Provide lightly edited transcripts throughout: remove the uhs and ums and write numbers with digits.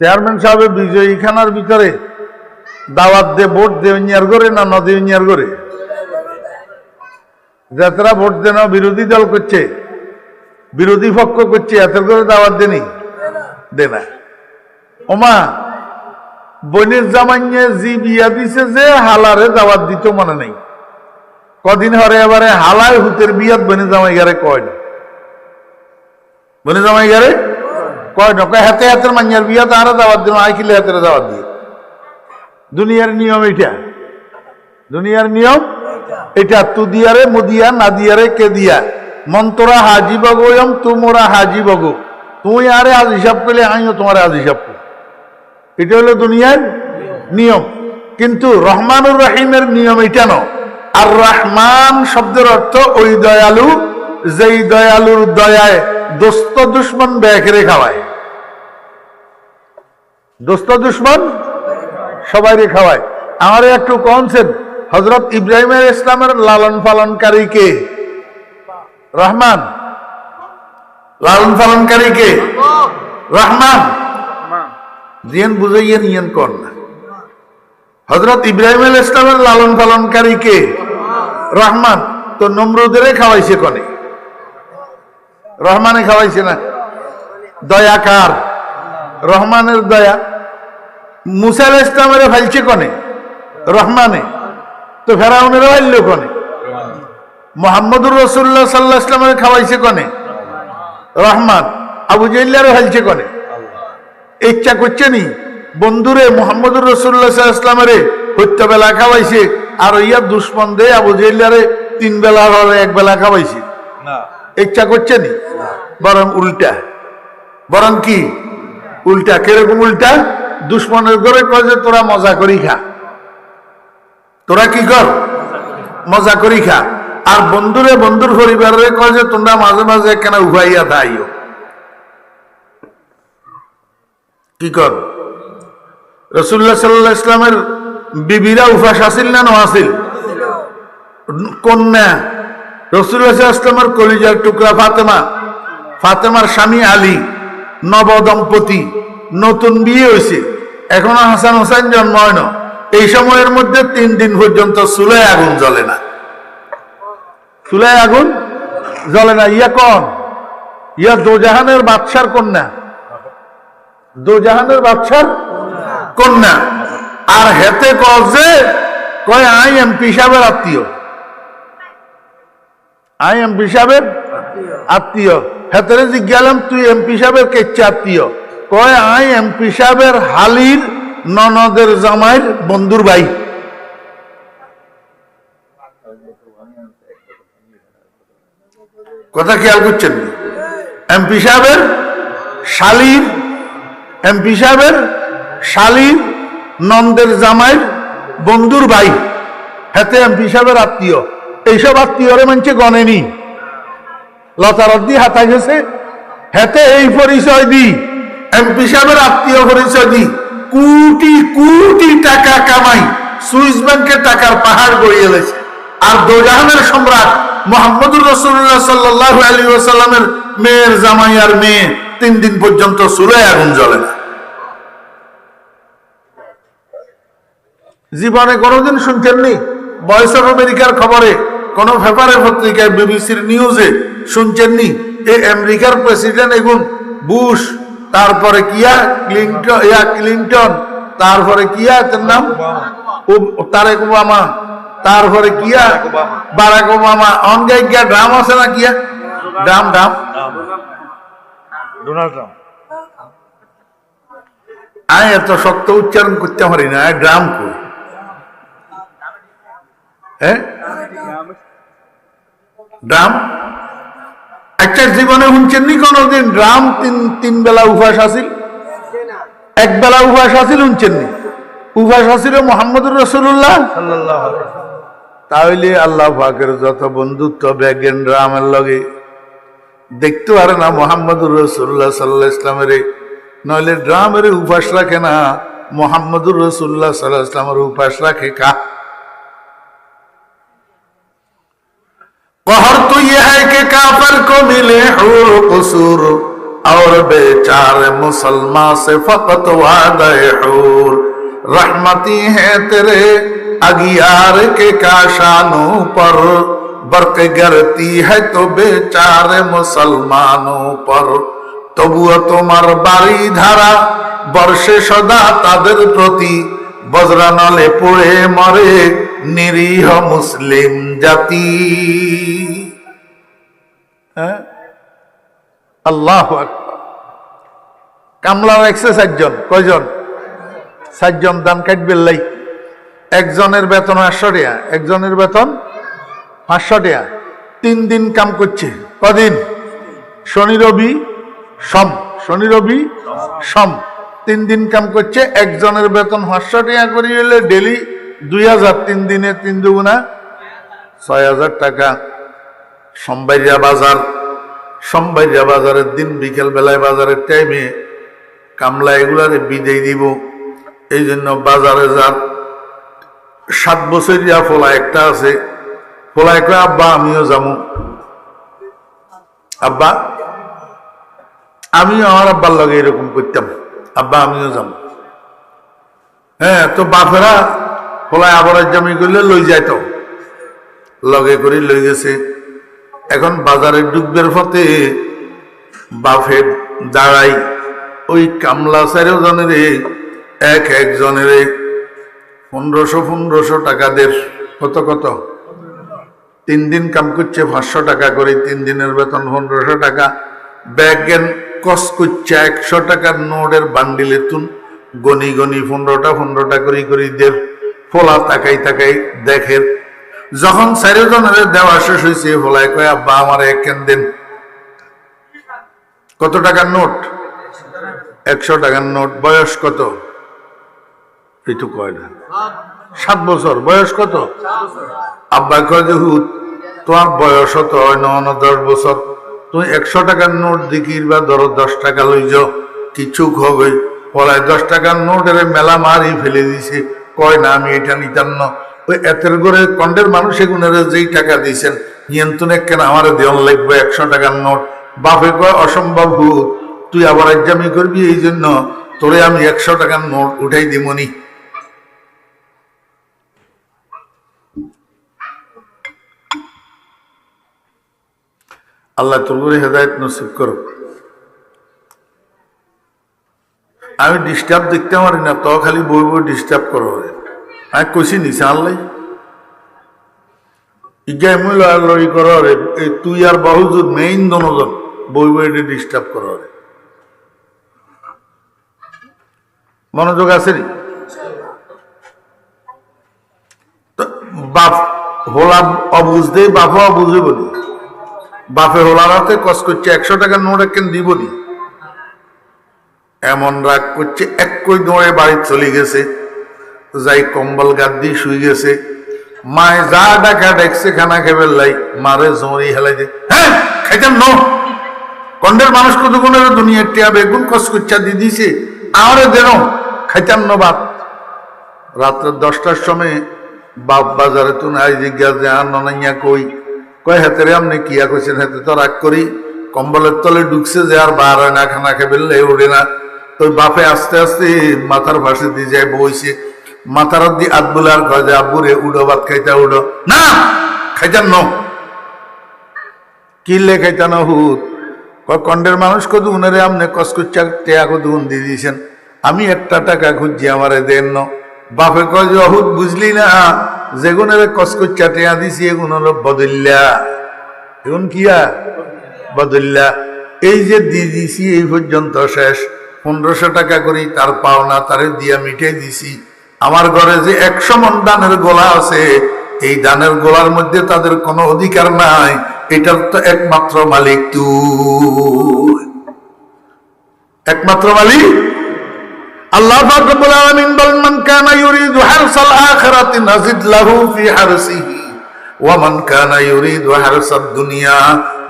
Chairman সাহেবের বিজয়ী খানার ভিতরে দাওয়াত দে ভোট দে অন্যার করে না নদী অন্যার করে যাত্রা ভোট দেন বিরোধী দল করছে বিরোধী পক্ষ করছে এত করে দাওয়াত দেনি দে না ওমা বোনের জামাইয়ে জি বিয়া দিছে যে হালারে দাওয়াত দিত মনে নেই কদিন হরে এবারে হালায় হুতের বিয়াত বনে জামাই গারে কয় না বনে জামাই গারে কয় না কয় হাতে হাতের মাইয়ার বিয়া তারা দাওয়াত দিল আইকিলে হাতের দাওয়াত দিয়ে দুনিয়ার নিয়ম এটা দুনিয়ার নিয়ম এটা তু দিয়ারে মুদিয়া না দিয়ারে কে দিয়া মন্তরা হাজি বগোয়ম তুমরা হাজি বগো তুই আরে আজ হিসাব পেলে আমিও তোমার আজ হিসাব করি এটা হলো দুনিয়ার নিয়ম কিন্তু রহমানুর রহিমের নিয়ম এটা ন আর রহমান শব্দের অর্থ ওই দয়ালু যেই দয়ালুর দয়ায় দোস্ত দুশ্মন ব্যাঘরে খাওয়ায় দোস্ত দুশ্মন সবাই খাওয়ায় আমার একটু কনসেপ্ট হযরত ইব্রাহিম আলাইহিস ইসলামের লালন পালনকারী কে রহমান লালন পালনকারী কে রহমান জিয়ান বুঝাইয়েন ইয়ান কোন না হযরত ইব্রাহিম আলাইহিস ইসলামের লালন পালনকারী কে রহমান তো নমরুদের খাওয়াইছে কোনে রহমানে খাওয়াইছে না দয়া কার রহমানের দয়া মুসা আলাইহিস ইসলামের ফাইলছে কোনে রহমানে তো ফেরাউনের ফাইল কোনে মুহাম্মদুর রাসূলুল্লাহ সাল্লাল্লাহু আলাইহি ওয়াসাল্লামের খাওয়াইছে কোনে রহমান আবু জাহলের ফাইলছে কোনে ইচ্ছা করছে নি বন্ধুরে মুহাম্মদুর রাসূলুল্লাহ সাল্লাল্লাহু আলাইহি ওয়াসাল্লামের হত্যা বেলা খাওয়াইছে আর ইয়া দুশমন দে আবু জাহলের তিন বেলা আর এক বেলা খাওয়াইছে না ইচ্ছা করছে নি বরং উল্টা বরং কি উল্টা কিরকম উল্টা দুশ্মনের ঘরে কয় যে তোরা মজা করি খা তোরা কি কর মজা করি খা আর বন্ধুরে বন্ধুর পরিবারের কয় যে তোমরা মাঝে মাঝে কেন উভাইয়া থাইও কি কর রাসূলুল্লাহ সাল্লাল্লাহু আলাইহি ওয়াসাল্লামের বিবিরা উপাস আছিল না নআছিল কন্যা রাসূলুল্লাহ সাল্লাল্লাহু আলাইহি ওয়াসাল্লামের কলিজার টুকরা ফাতেমা ফাতেমার স্বামী আলী নবদম্পতি নতুন বিয়ে হয়েছে এখনো হাসান হোসেন জন্ম হয় না এই সময়ের মধ্যে 3 দিন পর্যন্ত চুলায় আগুন জ্বলে না চুলায় আগুন জ্বলে না ইয়া কোন ইয়া দোজাহানের বাদশার কন্যা দোজাহানের বাদশার কন্যা আর হেতে কয়ে কয় আই এমপি সাহেবের আত্মীয় আই এমপি সাহেবের আত্মীয় হেতরে জিজ্ঞালাম তুই এমপি সাহেবের কেচ্ছা আত্মীয় কয় আই এমপি সাহেবের হালির ননদের জামাইর বন্ধুর ভাই কথা খেয়াল করছেন এমপি সাহেবের শালির এমপি সাহেবের শালির নন্দের জামাইর বন্ধুর ভাই হাতে এমপি সাহেবের আত্মীয় এইসব আত্মীয়রে মানছে গণেনি লতারদ্দি হাতাই গেছে হাতে এই পরিচয় দি এমপি সাহেবের আত্মীয় পরিচয় দি কোটি কোটি টাকা কামাই সুইস ব্যাংকের টাকার পাহাড় গড়িয়ে গেছে আর দোজাহানের সম্রাট মুহাম্মদুর রাসূলুল্লাহ সাল্লাল্লাহু আলাইহি ওয়াসাল্লামের মেয়ের জামাই আর মেয়ে 3 দিন পর্যন্ত চুলায় আগুন জ্বলে না জীবনে কোনোদিন শুনছেননি ভয়েস অফ আমেরিকার খবরে কোন পেপারে পত্রিকায় বিবিসির নিউজে শুনছেননি এই আমেরিকার প্রেসিডেন্ট এগুন বুশ তারপরে কিয়া ক্লিন্টন তারপরে কিয়া তার নাম তারেক ওবামা তারপরে কিয়া বারাক ওবামা অনগাই গিয়া ড্রাম আছে না কিয়া ড্রাম ড্রাম ডোনাল্ড ট্রাম্প আয় এত শক্ত উচ্চারণ করতে পারি না ড্রাম কই হ্যাঁ ড্রাম একটা জীবনে শুনছেননি কোনদিন ড্রাম তিন বেলা উপাস আসিল এক বেলা উপাস আসিল শুনছেননি উপাস আসিল মুহাম্মদুর রাসূলুল্লাহ সাল্লাল্লাহু আলাইহি ওয়াসাল্লাম তাহলে আল্লাহ পাকের যত বন্ধুত্ব ব্যাগেন ড্রামের লগে দেখতে পারে না মুহাম্মদুর রাসূলুল্লাহ সাল্লাল্লাহু আলাইহি ওয়াসাল্লামের নইলে ড্রামের উপাস রাখে না মুহাম্মদুর রাসূলুল্লাহ সাল্লাল্লাহু আলাইহি ওয়াসাল্লামের উপাস রাখে কা कहर तो यह है कि काफर को मिले हूर कसूर और बेचारे मुसलमान से फकत वादा हूर। रहमती है तेरे अगियार के काशानों पर, बरक गिरती है तो बेचारे मुसलमानों पर। তবুও তোমার বাড়ি ধারা বর্ষে সদা তাদের প্রতি, বজ্রানলে পড়ে মরে নিরীহ মুসলিম জাতি। আল্লাহু আকবার। কামলা রাখছে 4 জন। কয়জন? 4 জন। দান কাটবেন লাই। একজনের বেতন 800 টাকা, একজনের বেতন 500 টাকা। 3 দিন কাম করছে। কদিন? শনি রবি সোম, শনি রবি সোম 3 দিন কাম করছে। একজনের বেতন 500 টাকা করে হলে ডেলি 2000, 3 দিনে 3 দুগুণা 6000 টাকা। সোমবাইয়া বাজার, সোমবাইয়া বাজারের দিন বিকেল বেলায় বাজারের টাইমে কামলা এগুলারে বিদায় দিব। এই জন্য বাজারে যার 7 বছরিয়া ফোলা একটা আছে, ফোলায় কয় আব্বা আমিও যাবো। আব্বা আমিও আমার আব্বার লগে এরকম করতাম, আব্বা আমিও যাবো। হ্যাঁ, তো বাপেরা ফোলায় আবার জামি করলে লই যাইত, লগে করে লই গেছে। এখন বাজারে ডুববের পথে বাপের দাঁড়াই ওই কামলা 4 জনের একজনের 1500 টাকা দের। কত কত? 3 দিন কাম করছে 500 টাকা করে, 3 দিনের বেতন 1500 টাকা। ব্যাগেন কস করছে 100 টাকার নোটের বান্ডিলে তুন গনি গনি 15টা করে দের। ফোলা তাকাই তাকাই দেখে। যখন 4 জনের দেওয়া শেষ হয়েছে, ফোলায় কয় আব্বা আমার 1 কেন দেন। কত টাকার নোট? 100 টাকার নোট। বয়স কত? একটু কয় না। 7 বছর। বয়স কত? আব্বা কয় যে হুত তোমার বয়স তো হয় না 10 বছর, তুমি 100 টাকার নোট দিকির বা ধরো 10 টাকা লই যাও, কিছু হবে। পলায় 10 টাকার নোটের মেলা মারি ফেলে দিছে। কয় না আমি এটা নিতাম না। ওই এতের করে কন্ডের মানুষ এগুনের যেই টাকা দিয়েছেন নিয়ন্ত্রণে কেন আমার দেওয়ান লাগবে 100 টাকার নোট। বাপে কয় অসম্ভব হুত, তুই আবার একজামি করবি, এই জন্য তোরে আমি 100 টাকার নোট উঠাই দিমনি। আল্লাহ তোর করে হেদায়েত নসিব করো। আমি ডিস্টার্ব দেখতে পারি না, তো খালি বই বই ডিস্টার্ব করো। আমি কইছি নিছে আল্লাহ ইজ্ঞাই মূল লড়ি করো রে। তুই আর বহুজুর মেইন দনজন বই বই ডিস্টার্ব করো রে। মনোযোগ আছে নি? বাপ হোলা অবুঝতে বাপও অবুঝে বলি। বাপে হোলার হাতে কস করছে 100 টাকার নোট কেন দিবনি, এমন রাগ করছে। এক কই দৌড়ে বাড়ি চলে গেছে, যাই কম্বল গাদ দিয়ে শুয়ে গেছে। মায়ে যা ডাকা দেখছে খানা খেবে লাই, মারে জমরি হেলাই দে। হ্যাঁ খাইতাম ন কন্ডের মানুষ কত গুণের দুনিয়ার টিয়া বেগুন কস করছা দিয়ে দিছে, আমারে দেন খাইতাম ন বাপ। রাত্রে 10টার সময় বাপ বাজারে তুন আই জিজ্ঞাসা যে আর ননাইয়া কই? কয় হাতে আপনি কিয়া কইছেন? হাতে তো রাগ করি কম্বলের তলে ঢুকছে যে আর বার হয় না, খানা খেয়ে বেললে ওঠে না। ওই বাপে আস্তে আস্তে মাথার ভাসে দিয়ে যায় বইছে। মাথার দিয়ে আত বলে আর কয় যে আব্বুরে উডো ভাত খাইতা উডো। না খাইতাম ন। কিনলে খাইতা না হুত? কয় কন্ডের মানুষ কত উনারে আপনি কস করছা টেয়া কত উন দিয়ে দিয়েছেন, আমি 1 টাকা খুঁজছি আমারে দেন ন। বাপে কয় যে অহুত বুঝলি না, যেগুনের কস করছা টেয়া দিছি এগুন হলো বদল্যা। এখন কিয়া বদল্যা। এই যে দিয়ে দিছি এই পর্যন্ত শেষ। 1500 টাকা করি তার পাওনা তারে দিয়া মিটাই দিছি। আমার ঘরে যে 100 মণ দানের গোলা আছে, এই দানের গোলার মধ্যে তাদের কোনো অধিকার নাই, এটার তো একমাত্র মালিক তুই। একমাত্র মালিক আল্লাহ পাক রব্বুল আলামিন বলেন, মান কানা ইউরিদু হারসাল আখিরাতি নাজিদ লাহু ফি হারসিহি ওয়া মান কানা ইউরিদু হারসাদ দুনিয়া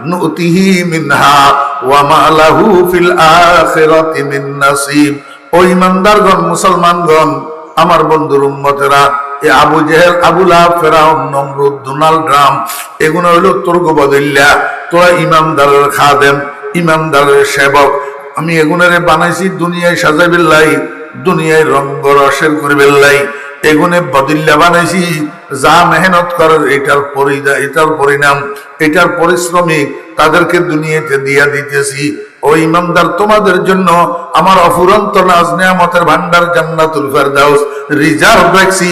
নুতিহি মিনহা ওয়া মা লাহু ফিল আখিরাতি মিন নাসিব। ও ইমানদারগণ, মুসলমানগণ, আমার বন্ধুর উম্মতেরা, এ আবু জেহেল, আবু লাহাব, ফেরাউন, নমরুদ, ডোনাল্ড ট্রাম্প এগুলো হইল তোর বদল্যা। তোরা ইমানদারের খাদেম, ইমানদারের সেবক, আমি এগুনের বানাইছি দুনিয়ায় সাজাইবের লাই, দুনিয়ায় রঙ্গ রসের করবেন লাই। এগুনে বদিল্লা বানাইছি, যা মেহনত করার এটার পরিণাম, এটার পরিশ্রমিক তাদেরকে দুনিয়াতে দিয়া দিতেছি। ও ইমানদার, তোমাদের জন্য আমার অফুরন্ত নাজ নেয়ামতের ভান্ডার জান্নাতুল ফেরদাউস রিজার্ভ রাখছি।